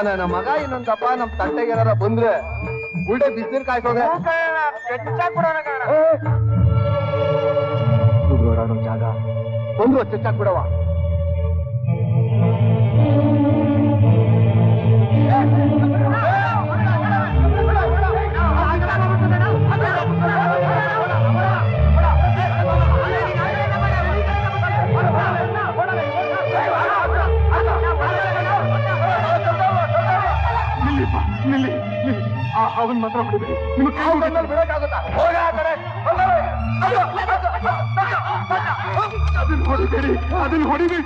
ನನ್ನ ಮಗ ಇನ್ನೊಂದಪ್ಪ ನಮ್ ತಂಟೆಗೆಲ್ಲ ಬಂದ್ರೆ ಉಲ್ಟೆ ಬಿಸಿಲು ಕಾಯ್ತೋದೆ. ಓಡಾಡೋ ಜಾಗ ಬಂದ್ರು ಚೆಚ್ಚಾಕ್ ಬಿಡವ. ಅವನ್ ಮಾತ್ರ ಹೊಡಿಬೇಡಿ, ನಿಮ್ಗೆ ಬಿಡಕ್ಕಾಗುತ್ತಾ? ಅದನ್ನ ಹೊಡಿಬೇಡಿ, ಅದನ್ನ ಹೊಡಿಬೇಡಿ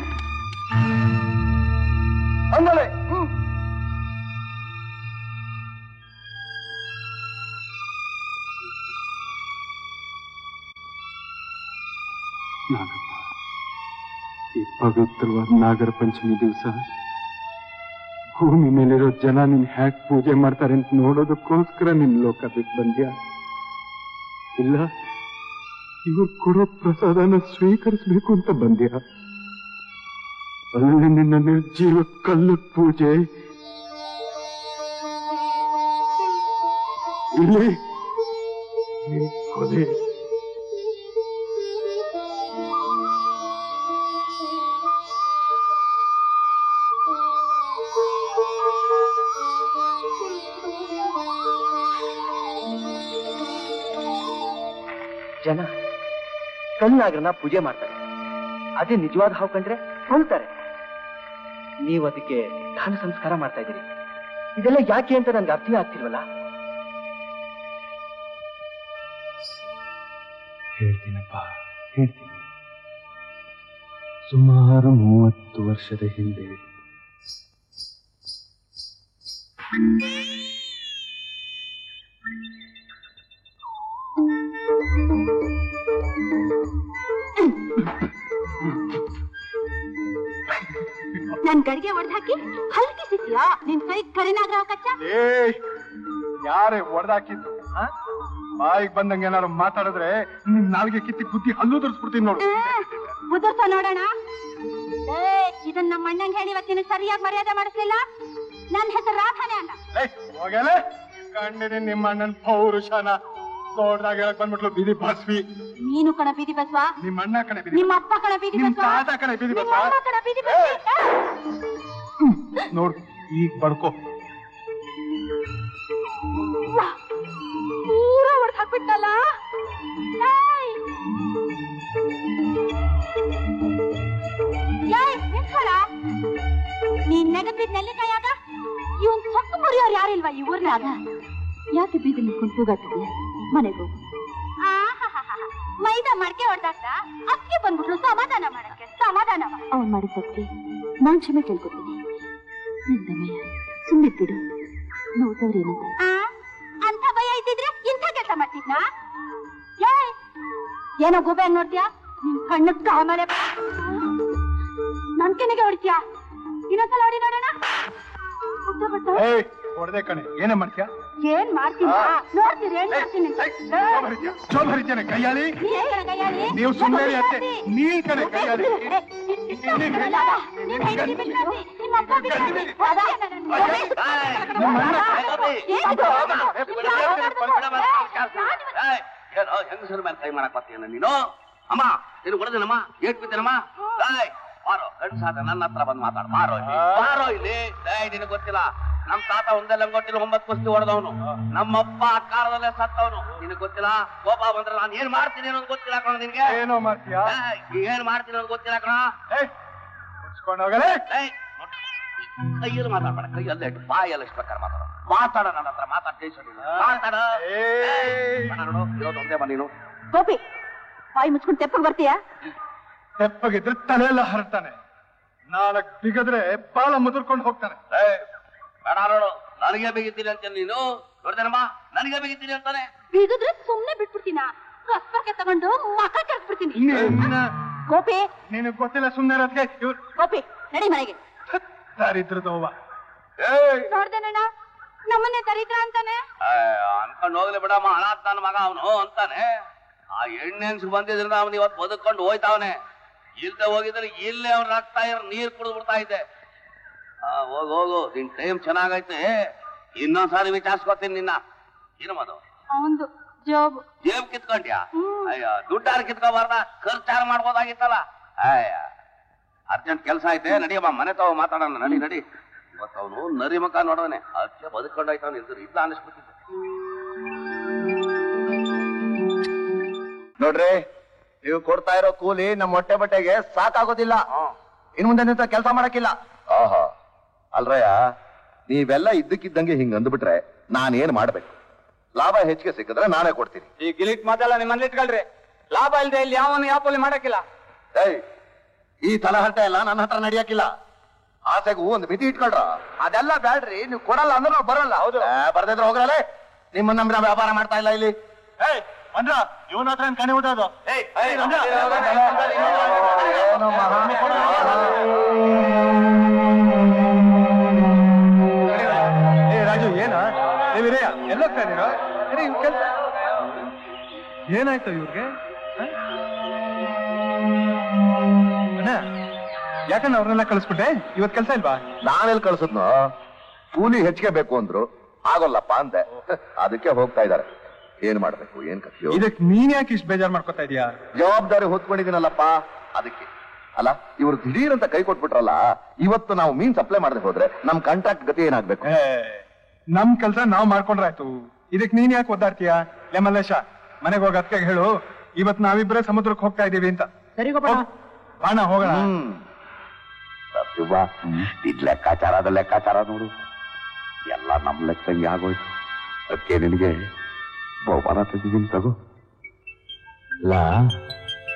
ಅಂದಲೆ. ನಾಗಪ್ಪ, ಈ ಪವಿತ್ರವಾದ ನಾಗರ ಪಂಚಮಿ ದಿವಸ ಭೂಮಿ ಮೇಲಿರೋ ಜನ ನಿನ್ ಹ್ಯಾಕ್ ಪೂಜೆ ಮಾಡ್ತಾರೆ ಅಂತ ನೋಡೋದಕ್ಕೋಸ್ಕರ ನಿನ್ ಲೋಕ ಬಿಟ್ಟು ಬಂದ್ಯಾ? ಇಲ್ಲ ಇವ್ರು ಕೊಡೋ ಪ್ರಸಾದನ ಸ್ವೀಕರಿಸ್ಬೇಕು ಅಂತ ಬಂದ್ಯಾ? ಅಲ್ಲಿ ನಿನ್ನ ನಿರ್ಜೀವ ಕಲ್ಲು ಪೂಜೆ, ಇಲ್ಲಿ ಕೊಲೆ. ಜನ ಕಲ್ನಾಗರನ್ನ ಪೂಜೆ ಮಾಡ್ತಾರೆ, ಅದೇ ನಿಜವಾದ ಹಾವು ಕಂಡ್ರೆ ಕೊಲ್ತಾರೆ. ನೀವು ಅದಕ್ಕೆ ದಾನ ಸಂಸ್ಕಾರ ಮಾಡ್ತಾ ಇದ್ದೀರಿ. ಇದೆಲ್ಲ ಯಾಕೆ ಅಂತ ನನ್ಗೆ ಅರ್ಥವೇ ಆಗ್ತಿಲ್ವಲ್ಲ. ಹೇಳ್ತೀನಪ್ಪ, ಹೇಳ್ತೀನಿ. ಸುಮಾರು 30 ವರ್ಷದ ಹಿಂದೆ ನನ್ ಗಡಿಗೆ ಹೊಡೆದಾಕಿ ಹಲ್ಕಿಸಿದ್ಯಾ? ನಿನ್ ಕೈ ಕರಿನಾಗ್ರಹ ಕಚ್ಚ. ಯಾರೇ ಹೊಡೆದಾಕಿದ್ದು? ಬಾಯಿಗೆ ಬಂದಂಗೆ ಏನಾದ್ರು ಮಾತಾಡಿದ್ರೆ ನಿನ್ ನಾಲ್ಗೆ ಕಿತ್ತಿ ಬುದ್ಧಿ ಹಲ್ಲು ತೋರಿಸ್ಬಿಡ್ತೀನಿ ನೋಡು. ಉದುರ್ಸ ನೋಡೋಣ. ಇದನ್ನ ನಮ್ಮ ಅಣ್ಣಂಗೆ ಹೇಳಿ ಇವತ್ತಿನ ಸರಿಯಾಗಿ ಮರ್ಯಾದೆ ಮಾಡಿಸ್ಲಿಲ್ಲ. ನನ್ನ ಹೆಸರು ರಾಧಾನೆ ಅಲ್ಲ. ಹೋಗಲೇ ಕಂಡಿದ್ದೀನಿ ನಿಮ್ಮ ಅಣ್ಣನ ಪೌರುಷನ. ದೊಡ್ಡದಾಗಿ ಹೇಳಕ್ ಬಂದ್ಬಿಟ್ಲು ಬೀದಿ ಬಸ್ವಿ. ನೀನು ಕಣ ಬೀದಿ ಬಸ್ವಾ? ನಿಮ್ಮ ಅಣ್ಣ ಕಣ ಬೀದಿ, ನಿಮ್ಮ ಅಪ್ಪ ಕಣ ಬೀದಿ ಬಸ್ವಾ, ನಿಮ್ಮ ತಾತ ಕಣ ಬೀದಿ ಬಸ್ವಾ. ನೋಡು ಈಗ ಬಡ್ಕೋ. ಪೂರ ಹೊಡೆದು ಹಾಕ್ಬಿಟ್ಟಲ್ಲ. ನೀನ್ ನೆಗದಿದ್ ನೆಲ್ಲಿಕಾಯಾಗ ಇವನ್ ಸೊಕ್ಕು ಮುರಿಯೋರು ಯಾರಿಲ್ವಾ ಈ ಊರ್ನಾಗ? ಯಾಕೆ ಬೀದಿ ನಿಂತ್ಕೊಂಡು ಕೂಗಾಡ್ತಿದ್ಯಾ? ಮನೆಗೂ ಮೈದಾ ಮಡಕೆ ಹೊಡೆದಾಗ ಅಕ್ಕಿ ಬಂದ್ಬಿಟ್ಲು ಸಮಾಧಾನ ಮಾಡಕ್ಕೆ. ಸಮಾಧಾನ ಅವನ್ ಮಾಡಿದ ತಪ್ಪಿಗೆ ನಾನ್ ಕ್ಷಮೆ ಕೇಳ್ಕೊತೀನಿ. ನಿಂದಮಯ್ಯ ಸುಮ್ಮನೆ ಬಿಡು, ನೋಡ್ತವ್ರೇನು ಅಂತ ಭಯ ಇದ್ದಿದ್ರೆ ಇಂಥ ಕೆಲಸ ಮಾಡ್ತಿದ್ನಾ? ಏನೋ ಗೋಬೆ ನೋಡ್ತೀಯಾ? ನಿನ್ ಕಣ್ಣು ಕಾಮಲೆ ನನ್ ಕೆನೆಗೆ ಹೊಡಿತೀಯಾ? ಇನ್ನೊಂದ್ಸಲ ಹೊಡಿ ನೋಡೋಣ. ಹೊಡೆದೆ ಕಣೆ, ಏನೇ ಮಾಡ್ತೀಯಾ? ಏನ್ ಮಾಡ್ತೀನಿ ನೋಡ್ತೀರಿ? ಏನ್ ಮಾಡ್ತೀನಿ? ಚೋಭರಿತೇನೆ ಕೈಯಾಳಿ. ನೀವು ಸುಮ್ಮನೆ ಅತ್ತೆ, ನೀನ್ ಕಣೆ ಕೈಯಾಳಿ. ಹೆಂಗಸರ ಮೇಲೆ ಕೈ ಮಾಡಕ್ ಬರ್ತೀಯ ನೀನು? ಅಮ್ಮ ನೀನು ಹೊಡೆದೇನಮ್ಮ? ಏಟ್ ಬಿದ್ದೇನಮ್ಮ? ಮಾರೋ ಗಂಡಸಾದ ನನ್ನ ಹತ್ರ ಬಂದು ಮಾತಾಡು. ಮಾರೋ ಇಲ್ಲಿ. ನಿನಗೆ ಗೊತ್ತಿಲ್ಲ, ನಮ್ ತಾತ ಒಂದೇ ಲಂಗೋಟಿಲಿ 9 ಕುಸ್ತಿ ಹೊಡೆದವನು. ನಮ್ಮಪ್ಪ ಆ ಕಾಲದಲ್ಲೇ ಸತ್ತವನು. ನಿನಗ್ ಗೊತ್ತಿಲ್ಲ? ಕೋಪ ಬಂದ್ರೆ ನಾನು ಏನ್ ಮಾಡ್ತೀನಿ ಅನ್ನೋದು ಗೊತ್ತಿಲ್ಲ ಕಣ ನಿನ್ಗೆ. ಏನೋ ಮಾಡ್ತೀಯಾ? ಏನ್ ಮಾಡ್ತೀನಿ ಅನ್ನೋದು ಗೊತ್ತಿಲ್ಲ ಕಣ. ಹೋಗಲೇ ಕೈಯಲ್ಲಿ ಮಾತಾಡ್ಬೇಡ, ಕೈಯಲ್ಲೇ ಬಾಯಲ್ಲಿ ಎಷ್ಟು ಬೇಕಾದ್ರೆ ಮಾತಾಡ ನನ್ನ ಹತ್ರ ಮಾತಾಡ ಒಂದೇ ಬನ್ನಿ. ನೀನು ಗೋಪಿ ಬಾಯಿ ಮುಚ್ಕೊಂಡು ತೆಪ್ಪಗೆ ಬರ್ತೀಯಾ? ತೆಪ್ಪಗಿದ್ರೆ ತಲೆಯೆಲ್ಲ ಹರಡ್ತಾನೆ, 4 ಬಿಗದ್ರೆ ಬಾಲ ಮುದುರ್ಕೊಂಡು ಹೋಗ್ತಾನೆ. ಬೇಡ ನೋಡು, ನನಗೆ ಬಿಗಿತೀನಿ ಅಂತ ನೀನು ನೋಡ್ದೇನಮ್ಮ, ನನಗೆ ಬಿಗಿತೀನಿ ಅಂತಾನೆ. ಬಿಗಿದ್ರೆ ಸುಮ್ನೆ ಬಿಟ್ಬಿಡ್ತೀನ, ಕಸ್ಪಕ್ಕೆ ತಗೊಂಡು ಮಕ ಕರ್ಸ್ಬಿಡ್ತೀನಿ. ಗೋಪಿ ನಿನಗ್ ಗೊತ್ತಿಲ್ಲ ಸುಮ್ನೆ ಇರೋದ್ಗೆ. ಇವ್ರು ಗೋಪಿ ನಡಿ ಮನೆಗೆ. ದರಿದ್ರದವ್ವ. ನೋಡ್ದೇನಣ್ಣ ನಮ್ಮನ್ನೇ ದರಿದ್ರ ಅಂತಾನೆ. ಅನ್ಕೊಂಡು ಹೋಗ್ಲಿ ಬಿಡಮ್ಮ, ಅನಾಥ ನನ್ನ ಮಗ ಅವನು ಅಂತಾನೆ. ಆ ಹೆಣ್ಣೆನ್ಸ್ ಬಂದಿದ್ರಿಂದ ಅವನು ಇವತ್ತು ಬದುಕೊಂಡು ಹೋಯ್ತಾವನೆ. ಇಲ್ದೆ ಹೋಗಿದ್ರೆ ಇಲ್ಲೇ ಅವ್ನು ರಕ್ತ ನೀರ್ ಕುಡಿದು ಬಿಡ್ತಾ ಇದ್ದೆ. ಹೋಗು, ನಿನ್ ಟೈಮ್ ಚೆನ್ನಾಗೈತೆ. ಇನ್ನೊಂದ್ಸಾರಿ ವಿಚಾರಿಸ್ಕೊತೀನಿ ನಿನ್ನ. ಏನಮ್ಮದು? ಅವಂದು ಜೇಬ್ ಕಿತ್ಕೊಂಡ್ಯಾ? ಅಯ್ಯ, ದುಡ್ಡಾರು ಕಿತ್ಕೋಬಾರ್ದ, ಖರ್ಚಾರು ಮಾಡ್ಬೋದಾಗಿತ್ತಲ್ಲ. ಅಯ್ಯ, ಅರ್ಜೆಂಟ್ ಕೆಲಸ ಐತೆ, ನಡಿಯಮ್ಮ ಮನೆ ತಾವ ಮಾತಾಡೋಣ. ನಡಿ. ಇವತ್ತು ಅವನು ನರಿ ಮಕ್ಕ ನೋಡೋನೆ, ಅದಕ್ಕೆ ಬದುಕೊಂಡಾಯ್ತವನು. ಇಲ್ಲ ಅನ್ನಿಸ್ಬಿಟ್ಟಿದ್ದೆ. ನೋಡ್ರಿ, ನೀವು ಕೊಡ್ತಾ ಇರೋ ಕೂಲಿ ನಮ್ಮ ಹೊಟ್ಟೆ ಬಟ್ಟೆಗೆ ಸಾಕಾಗೋದಿಲ್ಲ. ಇನ್ ಮುಂದೆ ನಿಂತ ಕೆಲಸ ಮಾಡಕ್ಕಿಲ್ಲ. ಆಹಾ, ಅಲ್ರಯ್ಯ, ನೀವೆಲ್ಲ ಇದ್ದಕ್ಕಿದ್ದಂಗೆ ಹಿಂಗ್ ಅಂದ್ಬಿಟ್ರೆ ನಾನೇನ್ ಮಾಡ್ಬೇಕು? ಲಾಭ ಹೆಚ್ಚಿಗೆ ಸಿಕ್ಕಿದ್ರೆ ನಾನೇ ಕೊಡ್ತೀನಿ. ಈ ಗಿಲಿಟ್ ಮಾತೆಲ್ಲ ನಿಮ್ಮಲ್ಲಿ ಇಟ್ಕೊಳ್ರಿ. ಲಾಭ ಇಲ್ದೆ ಇಲ್ಲಿ ಯಾವ ಪೋಲಿ ಮಾಡಕ್ಕಿಲ್ಲ. ಈ ತಲಹರಟೆ ಎಲ್ಲ ನನ್ನ ಹತ್ರ ನಡಿಯಕ್ಕಿಲ್ಲ. ಆಸೆಗೂ ಒಂದು ಮಿತಿ ಇಟ್ಕೊಳ್ರ. ಅದೆಲ್ಲ ಬ್ಯಾಡ್ರಿ, ನೀವು ಕೊಡಲ್ಲ ಅಂದ್ರೆ ನಾವು ಬರಲ್ಲ. ಹೌದು, ಬರ್ದಿದ್ರೆ ಹೋಗ್ರಲ್ಲೇ. ನಿಮ್ಮನ್ನ ನಂಬಿ ನಾವು ವ್ಯಾಪಾರ ಮಾಡ್ತಾ ಇಲ್ಲ ಇಲ್ಲಿ. ಅಂದ್ರ ಇವನ ಹತ್ರ ಕಣಿ ಬಿಡೋದು. ರಾಜು, ಏನ ನೀವಿರೇ ಎಲ್ಲೋಗ್ತಾ ಇದೀರೋ? ಏನಾಯ್ತು ಇವ್ರಿಗೆ? ಯಾಕಂದ್ರೆ ಅವ್ರನ್ನೆಲ್ಲ ಕಳಿಸ್ಬಿಟ್ಟೆ? ಇವತ್ ಕೆಲ್ಸ ಇಲ್ವಾ? ನಾನೆಲ್ಲಿ ಕಳ್ಸದ್ನು? ಕೂಲಿ ಹೆಚ್ಚಿಗೆ ಬೇಕು ಅಂದ್ರು, ಆಗೋಲ್ಲಪ್ಪ ಅಂದೆ. ಅದಕ್ಕೆ ಹೋಗ್ತಾ ಇದಾರೆ. ಏನ್ ಮಾಡ್ಬೇಕು, ಏನ್ ಕಥೆಯೋ? ಇದಕ್ ನೀನ್ ಯಾಕೆ ಇಷ್ಟು ಬೇಜಾರ್ ಮಾಡ್ಕೊತಾ ಇದೀಯಾ? ಜವಾಬ್ದಾರಿ ಹೊತ್ಕೊಂಡಿದ್ದೀನಲ್ಲಪ್ಪ, ಅದಕ್ಕೆ. ಅಲ್ಲ, ಇವ್ರು ದಿಢೀರ್ ಅಂತ ಕೈ ಕೊಟ್ಬಿಟ್ರಲ್ಲ. ಇವತ್ತು ನಾವು ಮೀನ್ ಸಪ್ಲೈ ಮಾಡದೆ ಹೋದ್ರೆ ನಮ್ ಕಾಂಟ್ರಾಕ್ಟ್ ಗತಿ ಏನಾಗ್ಬೇಕು? ನಮ್ ಕೆಲ್ಸ ನಾವ್ ಮಾಡ್ಕೊಂಡ್ರಾಯ್ತು. ಇದಕ್ ನೀನ್ ಯಾಕೆ ಒದ್ದಾಡ್ತೀಯ? ಮಲ್ಲೇಶ, ಮನೆಗೆ ಹೋಗ ಅದಕ್ಕೆ ಹೇಳು, ಇವತ್ ನಾವಿಬ್ರೆ ಸಮುದ್ರಕ್ಕೆ ಹೋಗ್ತಾ ಇದೀವಿ ಅಂತ. ಸರಿ ಬಾಣ ಹೋಗೋಣ. ಇದ್ ಲೆಕ್ಕಾಚಾರ ನೋಡು, ಎಲ್ಲ ನಮ್ ಲೆಕ್ಕಂಗೆ ಆಗೋಯ್ತು. ಅದಕ್ಕೆ ನಿನಗೆ ಬಹುಮಾನ ತೆಗಿದ್ದೀನಿ, ತಗೋ.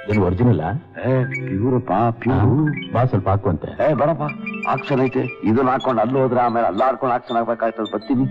ಏನು ಒರಿಜಿನಲ್ಲ? ಪ್ಯೂರಪ್ಪ, ಬಾ ಸ್ವಲ್ಪ ಹಾಕುವಂತೆ. ಬೇಡಪ್ಪ, ಆಕ್ಷನ್ ಐತೆ. ಇದನ್ನ ಹಾಕೊಂಡು ಅಲ್ಲಿ ಹೋದ್ರೆ ಆಮೇಲೆ ಅಲ್ಲ ಹಾಕೊಂಡು ಆಕ್ಷನ್ ಆಗ್ಬೇಕಾಯ್ತದ. ಬರ್ತೀನಿ.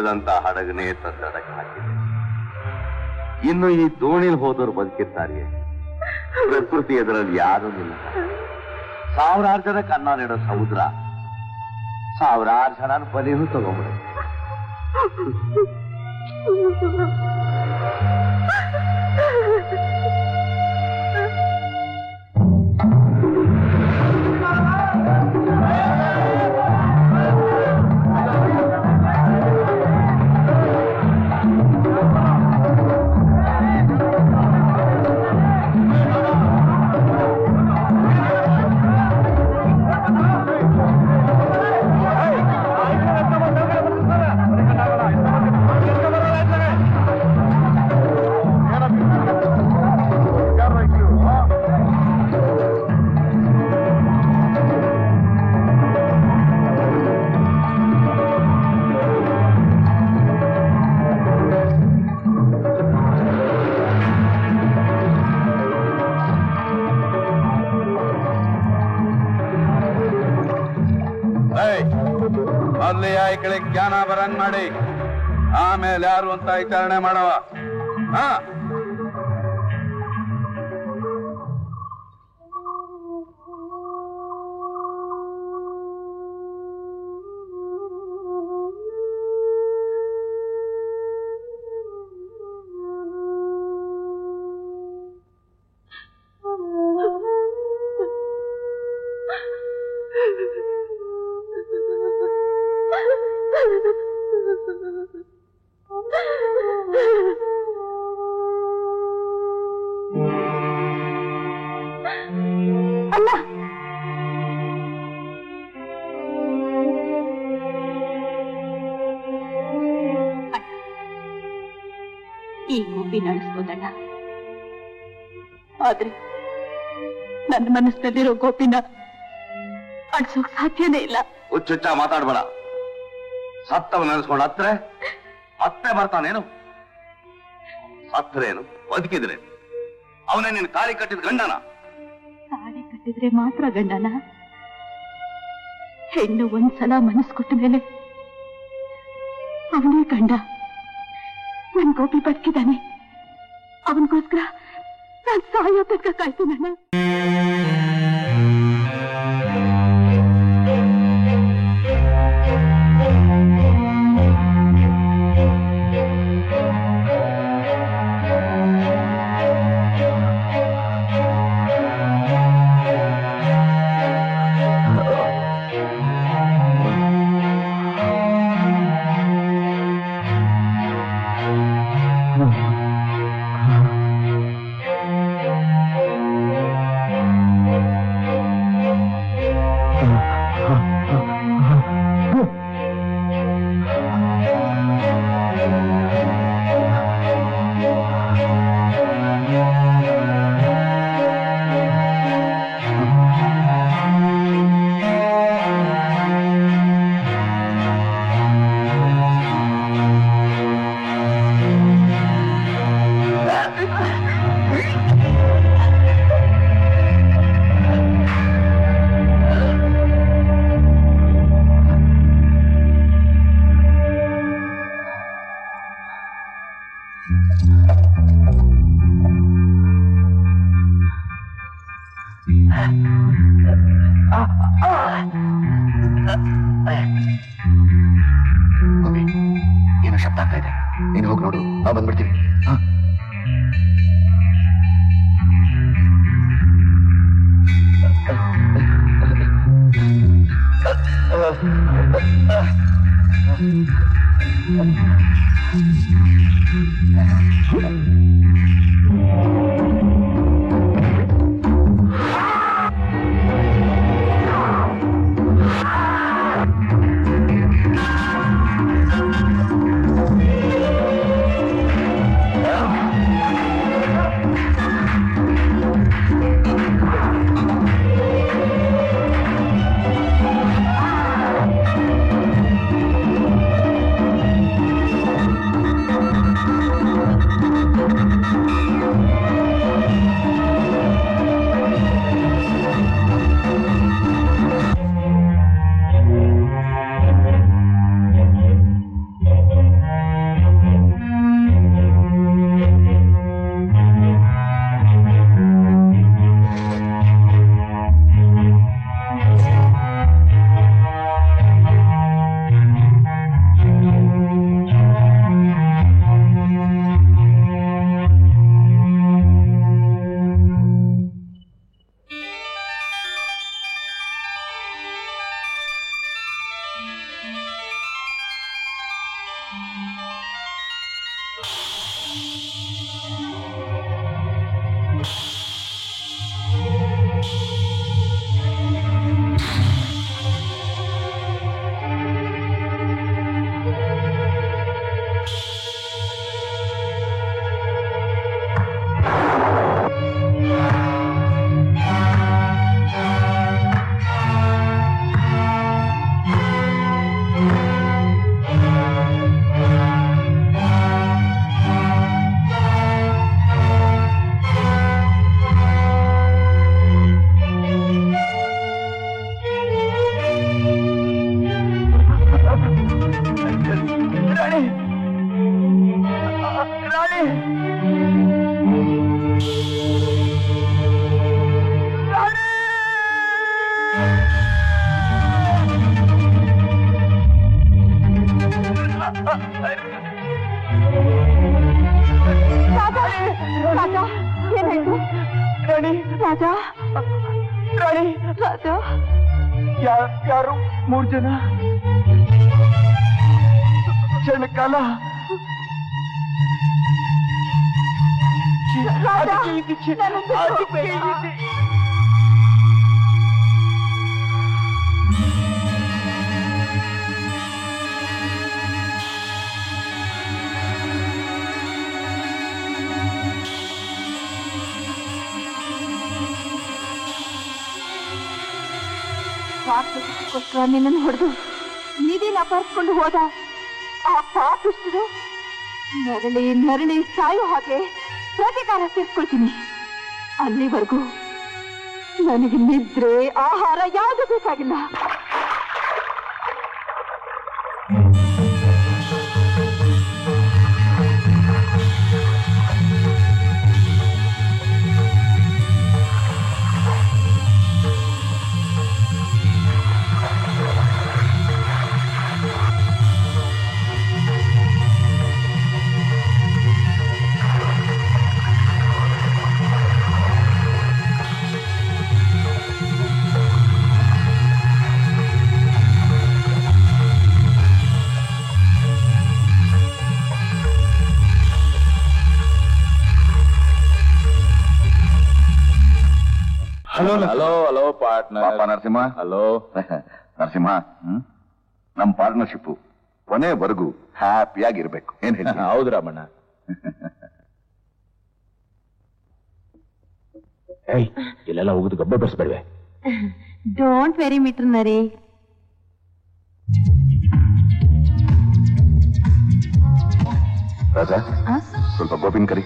ಉಳಿದಂತ ಹಡಗನೇ ತಂದಡಕ್ಕೆ ಹಾಕಿದೆ. ಇನ್ನು ಈ ದೋಣಿಲ್ ಹೋದವರು ಬದುಕಿರ್ತಾರೆ. ಪ್ರಕೃತಿ ಎದುರಲ್ಲಿ ಯಾರೂ ಇಲ್ಲ. ಸಾವಿರಾರು ಜನಕ್ಕೆ ಅನ್ನ ನೀಡೋ ಸಮುದ್ರ ಸಾವಿರಾರು ಜನ ಬಲಿನೂ ತಗೊಂಡ್ಬಿಡುತ್ತೆ. ಅಲ್ಲಿ ಆ ಕಡೆ ಜ್ಞಾನ ಬರಂಗ್ ಮಾಡಿ ಆಮೇಲೆ ಯಾರು ಅಂತ ವಿಚಾರಣೆ ಮಾಡವ. ಹಾ ಈ ಗೋಪಿ ನಡೆಸ್ಬೋದಣ್ಣ, ಆದ್ರೆ ನನ್ನ ಮನಸ್ಸಿನಲ್ಲಿರೋ ಗೋಪಿನ ಅಡ್ಸೋಕ್ ಸಾಧ್ಯನೇ ಇಲ್ಲ. ಹುಚ್ಚುಚ್ಚ ಮಾತಾಡ್ಬೇಡ. ಸತ್ತವ ನೆನೆಸ್ಕೊಂಡು ಹತ್ರೆ ಮತ್ತೆ ಬರ್ತಾನೇನು? ಸತ್ರೇನು ಬದುಕಿದ್ರೇನು? ಅವನೇ ನಿನ್ ತಾಳಿ ಕಟ್ಟಿದ ಗಂಡನ? ತಾಳಿ ಕಟ್ಟಿದ್ರೆ ಮಾತ್ರ ಗಂಡನ? ಹೆಣ್ಣು ಒಂದ್ಸಲ ಮನಸ್ಸು ಕೊಟ್ಟ ಮೇಲೆ ಅವನೇ ಗಂಡ. ನನ್ ಗೋಪಿ ಬದುಕಿದ್ದಾನೆ, ಅವನಿಗೋಸ್ಕರ ನಾನು ಸಾಯೋ ತನಕ ಕಾಯ್ತೀನಣ್ಣ. ಏನೋ ಶಬ್ದ ಆಗ್ತಾ ಇದೆ, ನೀನು ಹೋಗಿ ನೋಡು, ನಾವು ಬಂದ್ಬಿಡ್ತೀವಿ. ರಾಜ ರಾಣಿ ರಾಜ ಯಾರು 3 ಜನ ಕ್ಷಣಕಾಲ ರಾಜ ಸ್ವಾರ್ಥಕ್ಕೋಸ್ಕರ ನಿನ್ನನ್ನು ಹೊಡೆದು ನಿಧಿನ ಅಪಹರಿಸ್ಕೊಂಡು ಹೋದ ಆ ಪಾಪಿಷ್ಠರು ನರಳಿ ನರಳಿ ಸಾಯೋ ಹಾಗೆ ಪ್ರತಿಕಾರ ತೀರ್ಸ್ಕೊಳ್ತೀನಿ. ಅಲ್ಲಿವರೆಗೂ ನನಗೆ ನಿದ್ರೆ ಆಹಾರ ಯಾವುದು ಬೇಕಾಗಿಲ್ಲ. Hello partner. Narasimha. Hello Narasimha, ನಮ್ ಪಾರ್ಟ್ನರ್ಶಿಪ್ ಕೊನೆವರೆಗೂ ಹ್ಯಾಪಿಯಾಗಿರ್ಬೇಕು. ಏನ್ ಹೇಳಿ? ಹೌದು ರಾಮಣ್ಣ. ಇಲ್ಲೆಲ್ಲ ಹೋಗುದು ಗಬ್ಬೆ ಬರ್ಸ್ಬೇಡ್ವೆ. ಡೋಂಟ್ ವೆರಿ ಮಿಟ್ರ್ ನರಿ. ರಾಜಾ, ಸ್ವಲ್ಪ ಗೋಪಿನ್ ಕರಿ.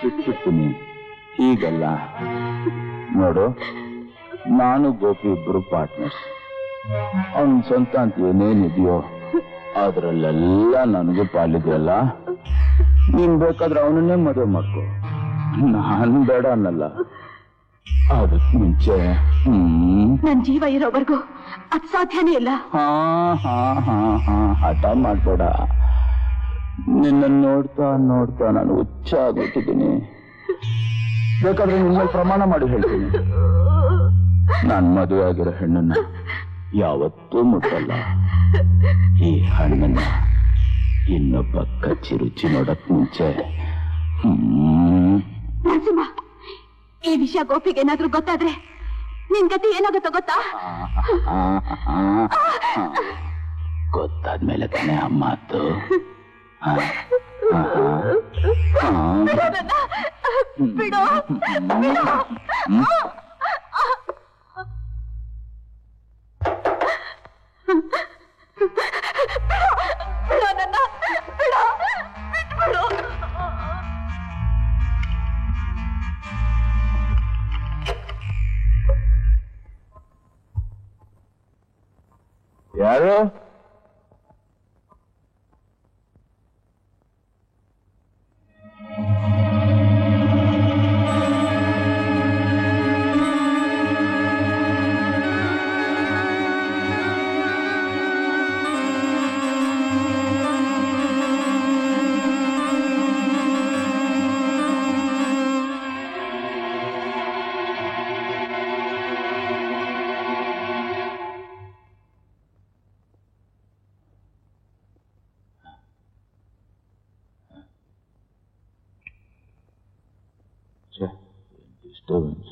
ಬಿಟ್ಬಿಡ್ತೀನಿ. ಹೀಗಲ್ಲ ನೋಡು, ನಾನು ಗೋಪಿ ಇಬ್ರು ಪಾರ್ಟ್ನರ್ಸ್. ಅವನ್ ಸ್ವಂತ ಅಂತ ಏನೇನಿದೆಯೋ ಅದ್ರಲ್ಲೆಲ್ಲ ನನಗೂ ಪಾಲಿದೆಯಲ್ಲ. ನೀನ್ ಬೇಕಾದ್ರೆ ಅವನನ್ನೇ ಮದುವೆ ಮಾಡ್ಕೊ, ನಾನು ಬೇಡ ಅನ್ನಲ್ಲ. ಅದಕ್ಕೆ ಮುಂಚೆ ನನ್ ಜೀವ ಇರೋವರೆಗೂ ಅದ್ ಸಾಧ್ಯನೇ ಇಲ್ಲ. ಹಠ ಮಾಡ್ಬೇಡ. ನಿನ್ನ ನೋಡ್ತಾ ನೋಡ್ತಾ ನಾನು ಹುಚ್ಚ ಆಗ್ಬಿಟ್ಟಿದ್ದೀನಿ. ಬೇಕಾದ್ರೆ ನಿನ್ನ ಪ್ರಮಾಣ ಮಾಡಿ ಹೇಳ್ತೀನಿ, ನಾನ್ ಮದುವೆ ಆಗಿರೋ ಹೆಣ್ಣನ್ನ ಯಾವತ್ತೂ ಮುಟ್ಟಲ್ಲ. ಈ ಹಣ್ಣನ್ನ ಇನ್ನೊಬ್ಬ ಕಚ್ಚಿ ರುಚಿ ನೋಡಕ್ ಮುಂಚೆ. ನರಸಿಂಹ, ಈ ವಿಷಯ ಗೋಪಿಗೆ ಏನಾದ್ರೂ ಗೊತ್ತಾದ್ರೆ ನಿನ್ ಗತಿ ಏನಾಗುತ್ತೋ ಗೊತ್ತಾ? ಗೊತ್ತಾದ್ಮೇಲೆ ತಾನೇ ಆ ಮಾತು. ಬಿಡು, ಯಾರು? ಡಿಸ್ಟರ್ಬೆನ್ಸ್.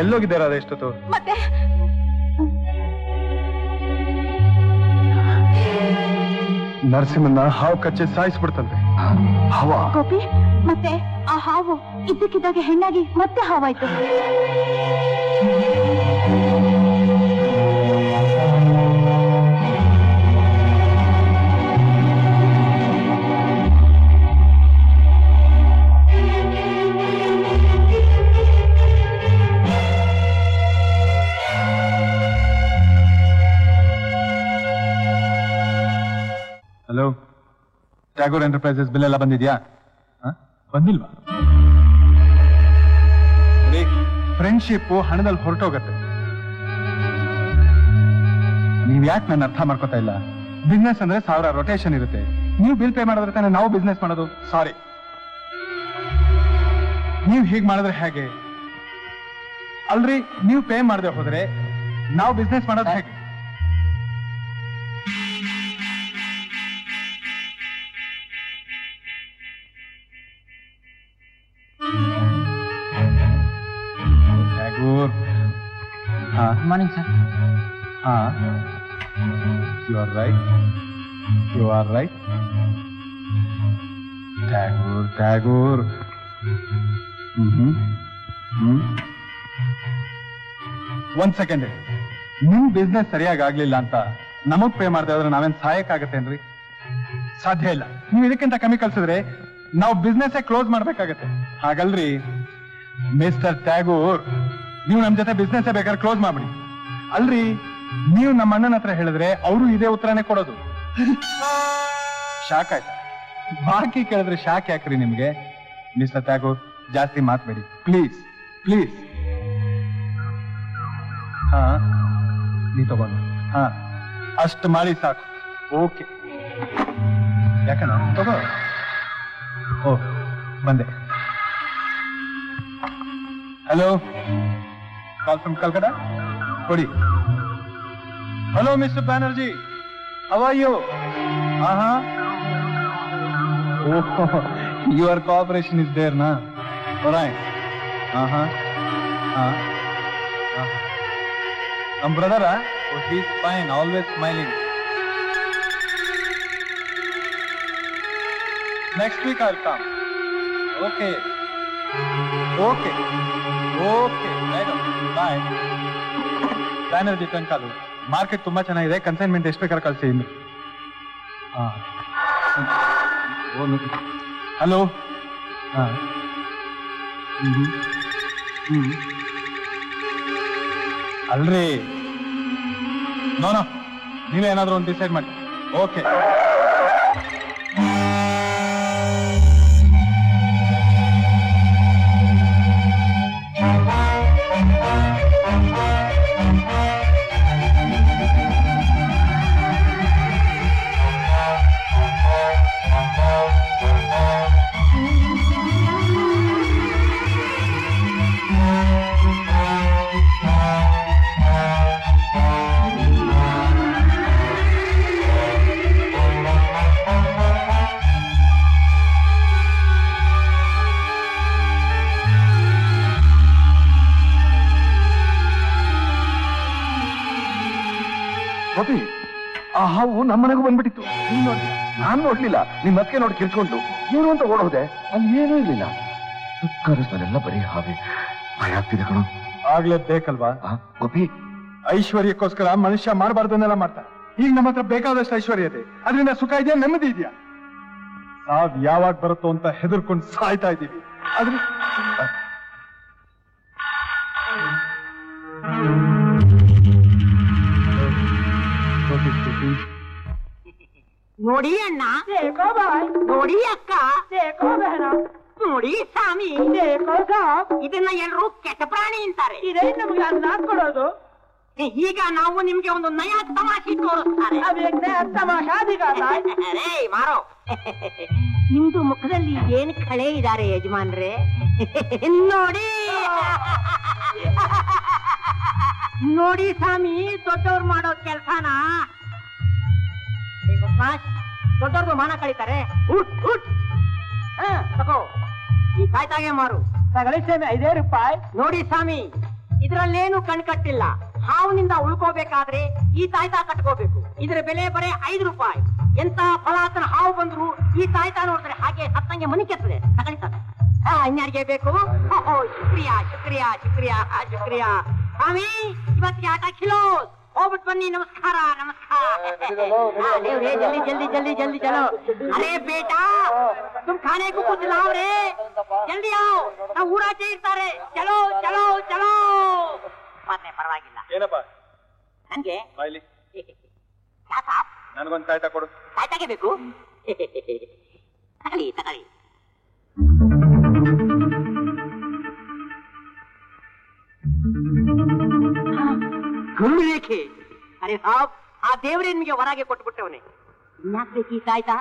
ಎಲ್ಲೋಗಿದ್ದಾರ ಎಷ್ಟೊತ್ತು? ಮತ್ತೆ ನರಸಿಂಹನ ಹಾವು ಕಚ್ಚೆ ಸಾಯಿಸ್ಬಿಡ್ತಂತೆ. ಗೋಪಿ, ಮತ್ತೆ ಆ ಹಾವು ಇದ್ದಕ್ಕಿದ್ದಾಗೆ ಹೆಣ್ಣಾಗಿ ಮತ್ತೆ ಹಾವಾಯ್ತು. ಹಲೋ, ಟ್ಯಾಗೋರ್ ಎಂಟರ್ಪ್ರೈಸಸ್ ಬಿಲ್ ಎಲ್ಲ ಬಂದಿದ್ಯಾ? ಬಂದಿಲ್ವಾ? ಫ್ರೆಂಡ್ಶಿಪ್ ಹಣದಲ್ಲಿ ಹೊರಟೋಗತ್ತೆ. ನೀವ್ ಯಾಕೆ ನನ್ನ ಅರ್ಥ ಮಾಡ್ಕೋತಾ ಇಲ್ಲ? ಬಿಸ್ನೆಸ್ ಅಂದ್ರೆ 1000 ರೊಟೇಷನ್ ಇರುತ್ತೆ. ನೀವು ಬಿಲ್ ಪೇ ಮಾಡಿದ್ರೆ ತಾನೆ ನಾವು ಬಿಸ್ನೆಸ್ ಮಾಡೋದು. ಸಾರಿ, ನೀವು ಹೀಗ್ ಮಾಡಿದ್ರೆ ಹೇಗೆ? ಅಲ್ರಿ, ನೀವು ಪೇ ಮಾಡದೆ ಹೋದ್ರೆ ನಾವು ಬಿಸ್ನೆಸ್ ಮಾಡೋದು ಹೇಗೆ? Good morning sir. You are right, you are right. Tagore. ಒಂದ್ ಸೆಕೆಂಡ್, ನಿಮ್ ಬಿಸ್ನೆಸ್ ಸರಿಯಾಗಿ ಆಗ್ಲಿಲ್ಲ ಅಂತ ನಮಗ್ ಪೇ ಮಾಡದೆ ಹೋದ್ರೆ ನಾವೇನ್ ಸಹಾಯಕ್ಕಾಗತ್ತೇನ್ರಿ? ಸಾಧ್ಯ ಇಲ್ಲ. ನೀವು ಇದಕ್ಕಿಂತ ಕಮ್ಮಿ ಕಳ್ಸಿದ್ರೆ ನಾವು ಬಿಸ್ನೆಸ್ ಕ್ಲೋಸ್ ಮಾಡ್ಬೇಕಾಗತ್ತೆ. ಹಾಗಲ್ರಿ ಮಿಸ್ಟರ್ ಟ್ಯಾಗೋರ್, ನೀವು ನಮ್ ಜೊತೆ ಬಿಸ್ನೆಸ್ ಬೇಕಾದ್ರೆ ಕ್ಲೋಸ್ ಮಾಡ್ಬಿಡಿ. ಅಲ್ರಿ, ನೀವು ನಮ್ಮ ಅಣ್ಣನ ಹತ್ರ ಹೇಳಿದ್ರೆ ಅವರು ಇದೇ ಉತ್ತರನೇ ಕೊಡೋದು. ಶಾಕ್ ಆಯ್ತಾ? ಬಾಕಿ ಕೇಳಿದ್ರೆ ಶಾಕ್ ಯಾಕ್ರಿ ನಿಮ್ಗೆ? ಮಿಸ್ಟರ್ ಟ್ಯಾಗೋರ್, ಜಾಸ್ತಿ ಮಾತ್ಬೇಡಿ ಪ್ಲೀಸ್, ಪ್ಲೀಸ್. ನೀ ತಗೊಂಡು ಅಷ್ಟು ಮಾಡಿ ಸಾಕು. ಓಕೆ, ಯಾಕಣ್ಣ ತಗೋ. ಓ, ಬಂದೆ. Hello, call from Calcutta. ಕೊಡಿ. Hello mister Banerjee, how are you? Oh, your cooperation is there ನಾ? ರೈಟ್. ನಮ್ brother, he is fine, always smiling. Next week I'll come. Okay. Okay. Okay. Bye. Banerjee ಟಂಕಾಲು, ಮಾರ್ಕೆಟ್ ತುಂಬಾ ಚೆನ್ನಾಗಿದೆ. ಕನ್ಸೈನ್ಮೆಂಟ್ ಎಷ್ಟು ಬೇಕಾದ್ರೆ ಕಳಿಸಿ ಇನ್ನು. ಹಲೋ. ಅಲ್ರಿ, ನೋನೋ, ನೀವೇ ಏನಾದ್ರು ಒಂದು ಡಿಸೈಡ್ ಮಾಡಿ. ಓಕೆ. ಆ ಹಾವು ನಮ್ಮನೆಗೂ ಬಂದ್ಬಿಟ್ಟಿತ್ತು. ನೀನ್ ನೋಡ್ಲಿಲ್ಲ, ನಾನ್ ನೋಡ್ಲಿಲ್ಲ. ನಿಮ್ ಅದಕ್ಕೆ ನೋಡಿ ಕಿರ್ಚ್ಕೊಂಡು ಏನು ಅಂತ ಓಡೋದೆ. ಅಲ್ಲಿ ಏನೂ ಇರ್ಲಿಲ್ಲ. ಸುತ್ತರಿಸಲೆಲ್ಲ ಬರೀ ಹಾವೆ. ಭಯ ಆಗ್ತಿದೆ ಕಣೋ. ಆಗ್ಲೇ ಬೇಕಲ್ವಾ ಗೋಪಿ? ಐಶ್ವರ್ಯಕ್ಕೋಸ್ಕರ ಮನುಷ್ಯ ಮಾಡಬಾರ್ದನ್ನೆಲ್ಲ ಮಾಡ್ತಾರೆ. ಈಗ ನಮ್ಮ ಹತ್ರ ಬೇಕಾದಷ್ಟು ಐಶ್ವರ್ಯ ಇದೆ, ಅದರಿಂದ ಸುಖ ಇದೆಯಾ, ನೆಮ್ಮದಿ ಇದೆಯಾ? ಸಾವ್ ಯಾವಾಗ ಬರುತ್ತೋ ಅಂತ ಹೆದರ್ಕೊಂಡು ಸಾಯ್ತಾ ಇದ್ದೀವಿ. ಆದ್ರೆ ನೋಡಿ ಅಣ್ಣ, ನೋಡಿ ಅಕ್ಕ, ನೋಡಿ ಸ್ವಾಮಿ, ಇದನ್ನ ಎಲ್ಲರೂ ಕೆಟ್ಟ ಪ್ರಾಣಿ ಅಂತಾರೆ. ಇದೇ ನಮ್ಗೆ ಅನ್ನ ಕೊಡೋದು. ಈಗ ನಾವು ನಿಮ್ಗೆ ಒಂದು ನಯ ತಮಾಷೆ ತೋರಿಸ್ತಾರೆ. ಮಾರೋ, ನಿಮ್ದು ಮುಖದಲ್ಲಿ ಏನ್ ಕಳೆ ಇದ್ದಾರೆ ಯಜಮಾನ್ರೆ. ನೋಡಿ ನೋಡಿ ಸ್ವಾಮಿ, ದೊಡ್ಡವ್ರು ಮಾಡೋ ಕೆಲ್ಸನ ದೊಡ್ಡವ್ರದ್ದು ಮಾನ ಕಳೀತಾರೆ. ತಗೋ, ಈ ಕಾಯ್ತಾಗೆ ಮಾರು. ತಗೊಳ್ಳಿ ಸ್ವಾಮಿ, 5 ರೂಪಾಯಿ. ನೋಡಿ ಸ್ವಾಮಿ, ಇದ್ರಲ್ಲೇನು ಕಣ್ಕಟ್ಟಿಲ್ಲ. ಹಾವಿನಿಂದ ಉಳ್ಕೋಬೇಕಾದ್ರೆ ಈ ತಾಯ್ತಾ ಕಟ್ಕೋಬೇಕು. ಇದ್ರ ಬೆಲೆ ಬರೇ 5 ರೂಪಾಯಿ. ಎಂತ ಫಲಾತನ ಹಾವು ಬಂದ್ರು ಈ ತಾಯ್ತಾ ನೋಡಿದ್ರೆ ಹಾಗೆ ಹತ್ತಂಗೆ ಮನಿ ಕೆತ್ತದೆ. ತಗೊಳ್ತಾರೆ. ಇನ್ಯಾರಿಗೆ ಬೇಕು? ಶುಕ್ರಿಯಾ ಶುಕ್ರಿಯಾ ಶುಕ್ರಿಯಾ ಶುಕ್ರಿಯಾ. ಸ್ವಾಮಿ, ಇವತ್ತಿಗೆ ಆಟ ಖಿಲೋಸ್. ಹೋಗ್ಬಿಟ್ಟು ಬನ್ನಿ. ನಮಸ್ಕಾರ ನಮಸ್ಕಾರ. ಜಲ್ದಿ ಜಲ್ದಿ ಜಲ್ದಿ ಜಲ್ದಿ ಚಲೋ. ಅರೆ ಬೇಟಾ, ತುಮ್ ಖಾನೆ ಕೋ ಕುछ लाओ रे. ಜಲ್ದಿ आओ, ನಾವು ಊರಾಚೆ ಇರ್ತಾರೆ. ಚಲೋ ಚಲೋ ಚಲೋ. ಮತ್ತೆ ಪರವಾಗಿಲ್ಲ. ಏನಪ್ಪ? ನನ್ಗೆ ಬಾಯ್ಲಿ ಯಾಕಾ? ನನಗೊಂದು ತಾಯ್ತಾ ಕೊಡು. ತಾಯ್ತಾಗೆ ಬೇಕು? ತಗೊಳ್ಳಿ ತಗೊಳ್ಳಿ. ಗರುಡು ರೇಖೆ. ಅರೆ ಸಾಬ್, ಆ ದೇವರೇ ನಿಮಗೆ ಹೊರಗೆ ಕೊಟ್ಬಿಟ್ಟವನೇ. ಇನ್ಯಾಕ್ ಬೇಕು ಈ ತಾಯ್ತಾ?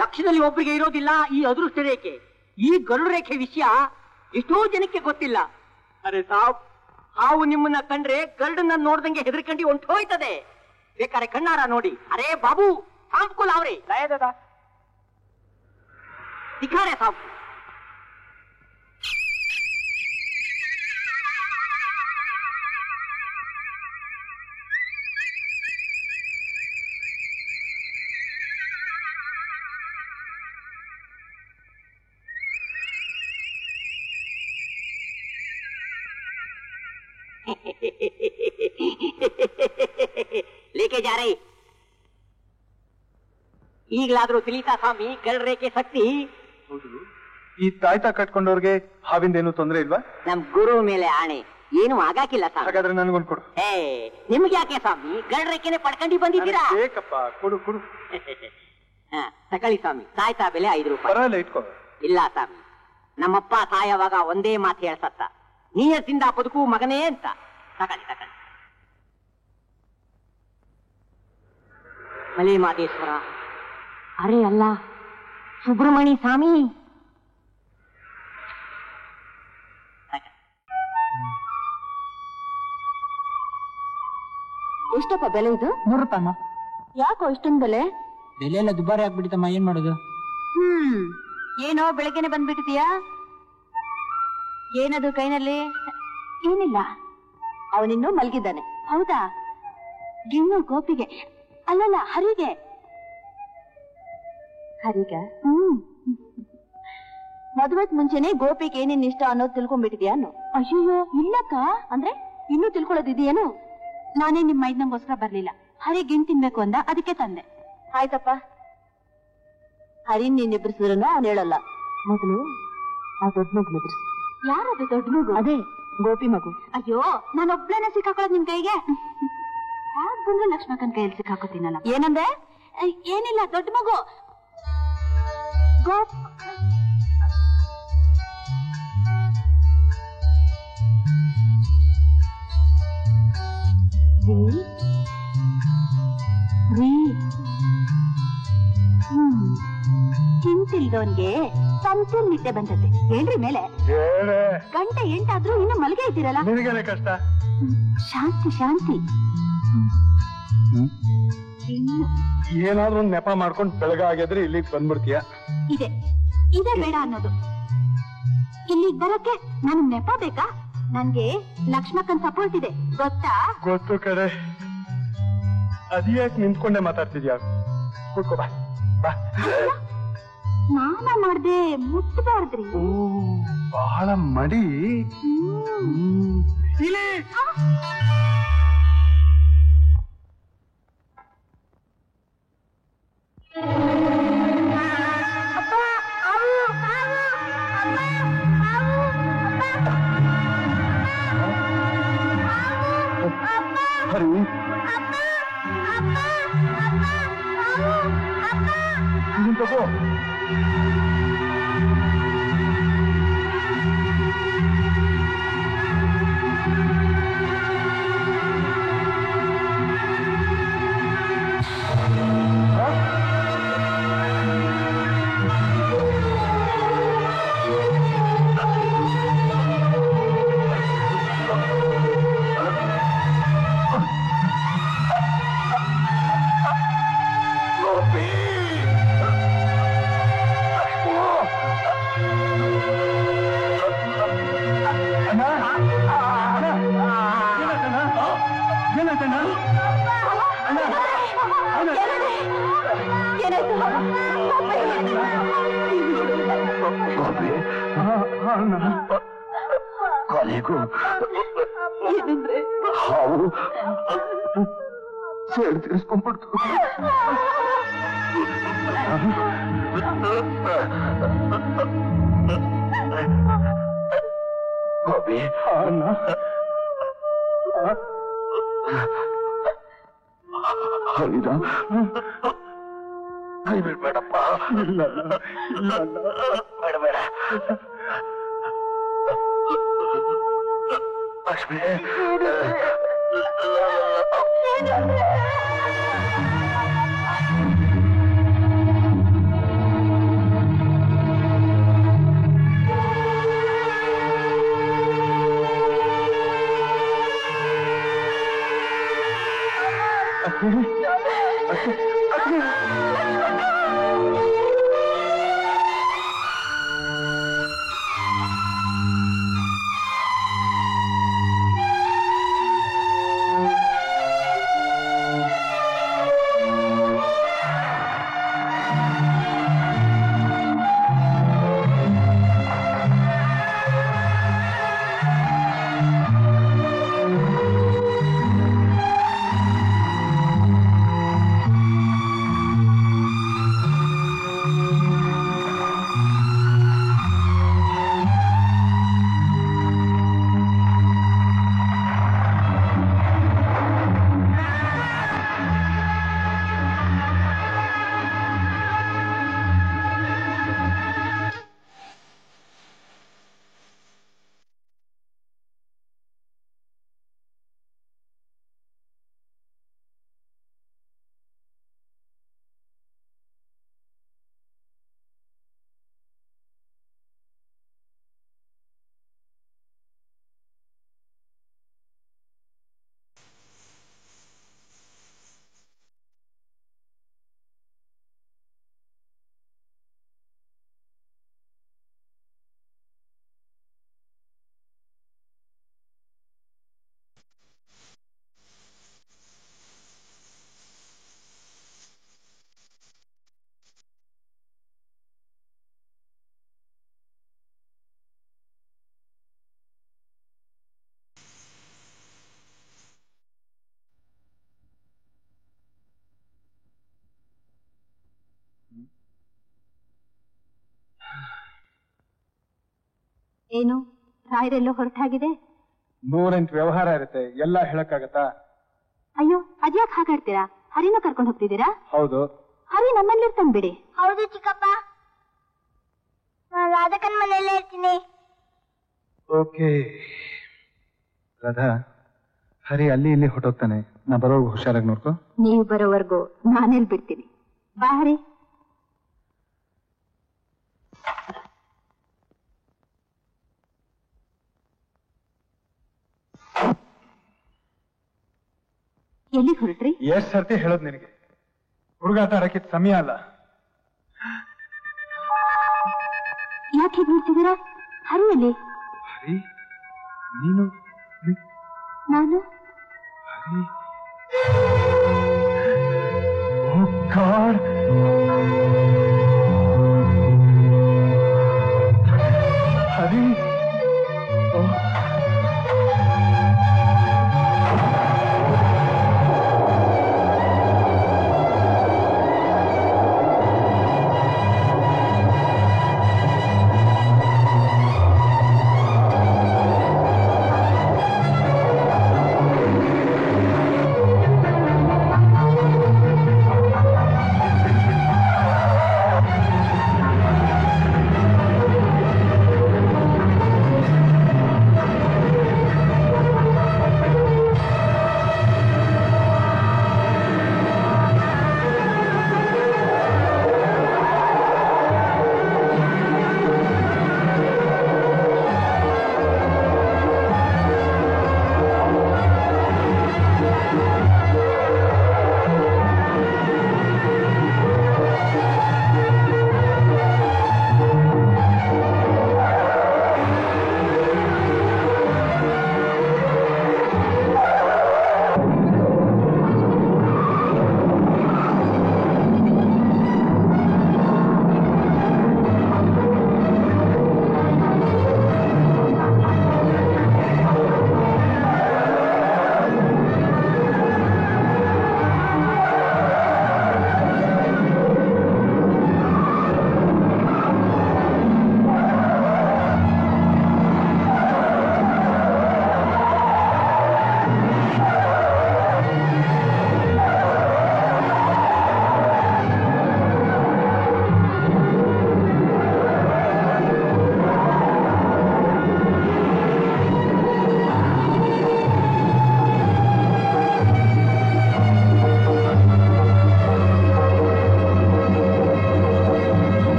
ಲಕ್ಷದಲ್ಲಿ ಒಬ್ಬರಿಗೆ ಇರೋದಿಲ್ಲ ಈ ಅದೃಷ್ಟ ರೇಖೆ. ಈ ಗರುಡು ರೇಖೆ ವಿಷಯ ಎಷ್ಟೋ ಜನಕ್ಕೆ ಗೊತ್ತಿಲ್ಲ. ಅರೆ ಸಾಬ್, ಹಾವು ನಿಮ್ಮನ್ನ ಕಂಡ್ರೆ ಗರುಡನ್ನ ನೋಡ್ದಂಗೆ ಹೆದರ್ಕಂಡಿ ಹೊಂಟೋಯ್ತದೆ. ಬೇಕಾರೆ ಕಣ್ಣಾರ ನೋಡಿ. ಅರೆ ಬಾಬು, ಸಾಂಪ್ಕುಲ್ ಅವ್ರೆ ದಿಖಾರೆ ಸಾಬ್. लेके जा रही. ಈಗಲಾದ್ರೂ ತಿಳಿತಾ ಸ್ವಾಮಿ ಗರುಡ ರೇಖೆ ಶಕ್ತಿ? ಈ ತಾಯ್ತಾ ಕಟ್ಕೊಂಡವ್ರಿಗೆ ಹಾವಿಂದ ಏನು ತೊಂದರೆ ಇಲ್ವಾ? ನಮ್ ಗುರು ಮೇಲೆ ಆಣೆ, ಏನು ಆಗಾಕಿಲ್ಲ ಸ್ವಾಮಿ. ಹಾಗಾದ್ರೆ ನನಗೊಂದು ಕೊಡು. ನಿಮ್ಗೆ ಯಾಕೆ ಸ್ವಾಮಿ? ಗರುಡ ರೇಖೆನೆ ಪಡ್ಕೊಂಡು ಬಂದಿದ್ದೀರಾ? ಬೇಕಪ್ಪ, ಕೊಡು ಕೊಡು. ತಗೊಳ್ಳಿ ಸ್ವಾಮಿ, ತಾಯ್ತಾ ಬೆಲೆ 5 ರೂಪಾಯಿ. ಪರವಾಗಿಲ್ಲ, ಇಟ್ಕೋ. ಇಲ್ಲ ಸ್ವಾಮಿ, ನಮ್ಮಪ್ಪ ಸಾಯವಾಗ ಒಂದೇ ಮಾತು ಹೇಳ್ಸತ್ತ, ನೀಯತ್ತಿಂದ ಬದುಕು ಮಗನೇ ಅಂತ. ತಗೊಳ್ಳಿ ತಗೊಳ್ಳಿ. ಮಲೆ ಮಾದೇಶ್ವರ. ಅರೆ ಅಲ್ಲ, ಸುಬ್ರಹ್ಮಣಿ ಸ್ವಾಮಿ. ಎಷ್ಟಪ್ಪ ಬೆಲೆ ಇದು? 100 ರೂಪಾಯಿ. ಯಾಕೋ ಇಷ್ಟೊಂದು ಬೆಲೆ? ಬೆಲೆ ಎಲ್ಲ ದುಬಾರಿ ಆಗ್ಬಿಟ್ಟಿತ್ತಮ್ಮ, ಏನ್ ಮಾಡೋದು? ಏನೋ ಬೆಳಗ್ಗೆನೆ ಬಂದ್ಬಿಟ್ಟಿದೀಯಾ? ಏನದು ಕೈನಲ್ಲಿ? ಏನಿಲ್ಲ, ಅವನಿನ್ನೂ ಮಲ್ಗಿದ್ದಾನೆ. ಹೌದಾ? ಇನ್ನು ಗೋಪಿಗೆ ಅಲ್ಲಲ್ಲ, ಹರಿಗೆ. ಹರಿಗ? ಮದುವೆಗ್ ಮುಂಚೆನೆ ಗೋಪಿಗೆ ಏನೇನ್ ಇಷ್ಟ ಅನ್ನೋದು ತಿಳ್ಕೊಂಡ್ಬಿಟ್ಟಿದ್ಯಾ? ಅಯ್ಯೋ ಇಲ್ಲಕ್ಕ. ಅಂದ್ರೆ ಇನ್ನೂ ತಿಳ್ಕೊಳ್ಳೋದಿದೆಯೇನು? ನಾನೇ ನಿಮ್ಮ ಮೈದ್ನಂಗೋಸ್ಕರ ಬರ್ಲಿಲ್ಲ, ಹರಿಗೆ ಏನ್ ತಿನ್ಬೇಕು ಅಂದ, ಅದಕ್ಕೆ ತಂದೆ. ಆಯ್ತಪ್ಪ, ಹರಿನ್ ನೀನ್ ಎಬ್ರಿಸಿದ್ರು ಅವನು ಹೇಳಲ್ಲ. ಮೊದಲು ಆ ದೊಡ್ಡ ಮಗು ಎಬ್ರಿಸು. ಯಾರದು ದೊಡ್ಡ ಮಗು? ಅದೇ ಗೋಪಿ ಮಗು. ಅಯ್ಯೋ, ನಾನೊಬ್ಳೇನೆ ಸಿಕ್ಕಾಕೊಳ್ಳೋದು ನಿಮ್ ಕೈಗೆ? ಯಾಕೆ ಬಂದ್ರು ಲಕ್ಷ್ಮಕ್ಕನ್ ಕೈಯಲ್ಲಿ ಸಿಕ್ಕಾಕೋತೀನಲ್ಲ. ಏನಂದೆ? ಏನಿಲ್ಲ, ದೊಡ್ಡ ಮಗು. ಚಿಂತಿಲ್ದವನ್ಗೆ ಸಂತೂರ್ ನಿದ್ದೆ ಬಂದದ್ದೆ. ಏನ್ರಿ ಮೇಲೆ ಗಂಟೆ 8 ಆದ್ರೂ ಇನ್ನು ಮಲಗೆ ಇದ್ದೀರಲ್ಲ. ನಿನಗೇನೆ ಕಷ್ಟ? ಶಾಂತಿ ಶಾಂತಿ. ಏನಾದ್ರೂ ಒಂದು ನೆಪ ಮಾಡ್ಕೊಂಡು ಬೆಳಗಾಗಿದ್ರೆ ಇಲ್ಲಿಗೆ ಬಂದ್ಬಿಡ್ತೀಯ. ಇದೆ ಇದೇ ಬೇಡ ಅನ್ನೋದು. ಇಲ್ಲಿಗೆ ಬರಕ್ಕೆ ನನ್ ನೆಪ ಬೇಕಾ? ನನ್ಗೆ ಲಕ್ಷ್ಮಕ್ಕನ್ ಸಪೋರ್ಟ್ ಇದೆ, ಗೊತ್ತಾ? ಗೊತ್ತು ಕಡೆ. ಅದ್ಯಾಕೆ ನಿಂತ್ಕೊಂಡೆ ಮಾತಾಡ್ತಿದ್ಯಾ? ಕೂತ್ಕೋ ಬಾ ಬಾ. ಸ್ನಾನ ಮಾಡ್ದೆ ಮುಟ್ಟಬಾರ್ದ್ರಿ. ಬಹಳ ಮಡಿ. ಇಲ್ಲಿ ಹರಿ ತಗೋ. ಕೊನೆಗೂ ಹಾವು ಸೇಡು ತೀರಿಸ್ಕೊಂಡ್ಬಿಡ್ತು. ಗೋಪಿ ಹರಿದ ಕೈ ಬಿಡ್ಬೇಡಪ್ಪ. ಇಲ್ಲ ಬೇಡ ಬೇಡ ಲಕ್ಷ್ಮಿ. ಏನು ರಾಯರೆಲ್ಲೋ ಹೊರಟಾಗಿದೆ? 108 ವ್ಯವಹಾರ ಇರುತ್ತೆ, ಎಲ್ಲ ಹೇಳಕ್ಕಾಗತ್ತಾ? ಅಯ್ಯೋ ಅದ್ಯಾಕ್ ಹಾಗಾಡ್ತೀರಾ? ಹರಿನ ಕರ್ಕೊಂಡು ಹೋಗ್ತಿದ್ದೀರಾ? ಹೌದು. ಹರಿ ನಮ್ಮಲ್ಲಿರ್ತಾನೆ ಬಿಡಿ. ಹೌದು ಚಿಕ್ಕಪ್ಪ, ನಾನು ರಾಧಕನ್ ಮನೆಯಲ್ಲೇ ಇರ್ತೀನಿ. ಓಕೆ ರಾಧಾ, ಹರಿ ಅಲ್ಲಿ ಇಲ್ಲಿ ಹೊಟ್ಟೋಗ್ತಾನೆ, ನಾ ಬರೋರ್ಗು ಹುಷಾರಾಗಿ ನೋಡ್ಕೊ. ನೀವು ಬರೋವರೆಗೂ ನಾನೆಲ್ಲಿ ಬಿಡ್ತೀನಿ. ಬಾ ಹರಿ. ಎಲ್ಲಿಗೆ ಹೊರಟ್ರಿ? ಎಷ್ಟ್ ಸರ್ತಿ ಹೇಳೋದ್ ನಿನಗೆ, ಹುಡುಗಾಟ ಆಡಕ್ಕಿದ್ ಸಮಯ ಅಲ್ಲ. ಯಾಕೆ ನೋಡ್ತಿದ್ದೀರಾ? ಹರಿಯಲ್ಲಿ. ಹರಿ ನೀನು? ನಾನು ಹರಿ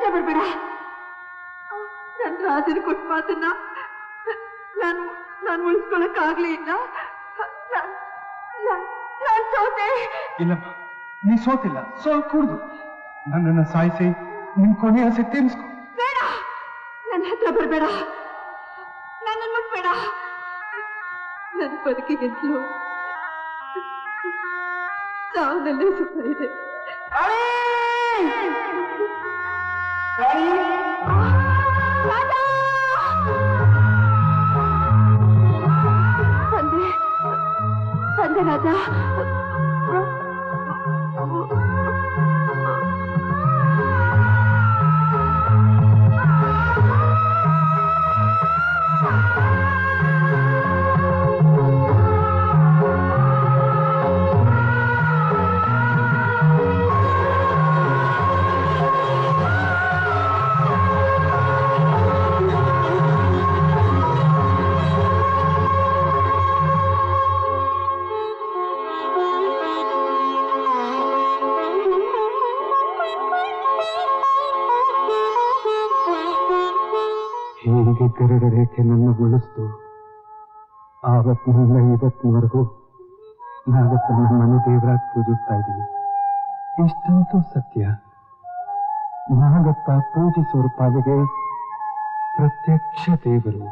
ಹತ್ರ ಬರ್ಬೇಡ. ನನ್ನ ರಾಜನ ಕೊಟ್ಟ ಮಾತನ್ನ ನಾನು ಉಳಿಸ್ಕೊಳಕ್ ಆಗ್ಲೇ ಇಲ್ಲ. ನಾನ್ ಸೋತೆ. ಇಲ್ಲಮ್ಮ, ನೀ ಸೋತಿಲ್ಲ. ಕೂಡ್ದು ನನ್ನನ್ನ ಸಾಯಿಸಿ ನಿನ್ ಕೊನೆ ಆಸೆ ತೀರಿಸ್ಕೊ. ಬೇಡ, ನನ್ನ ಹತ್ರ ಬರ್ಬೇಡ, ನನ್ನ ಮುಟ್ಬೇಡ. ನನ್ನ ಬದುಕಿಗೆಂತಲೂ ಸಾವನಲ್ಲೇ ಸುಖ ಇದೆ. ತಂದೆ ರಾಜ, ಹೀಗೆ ಗರುಡ ರೇಖೆ ನನ್ನ ಉಳಿಸ್ತು. ಆವತ್ತಿನಿಂದ ಇವತ್ತಿನವರೆಗೂ ನಾಗಪ್ಪನ ಮನೆ ದೇವರಾಗಿ ಪೂಜಿಸ್ತಾ ಇದ್ದೀನಿ. ಇಷ್ಟಂತೂ ಸತ್ಯ. ನಾಗಪ್ಪ ಪೂಜಿಸೋರ ಪಾಲಿಗೆ ಪ್ರತ್ಯಕ್ಷ ದೇವರು.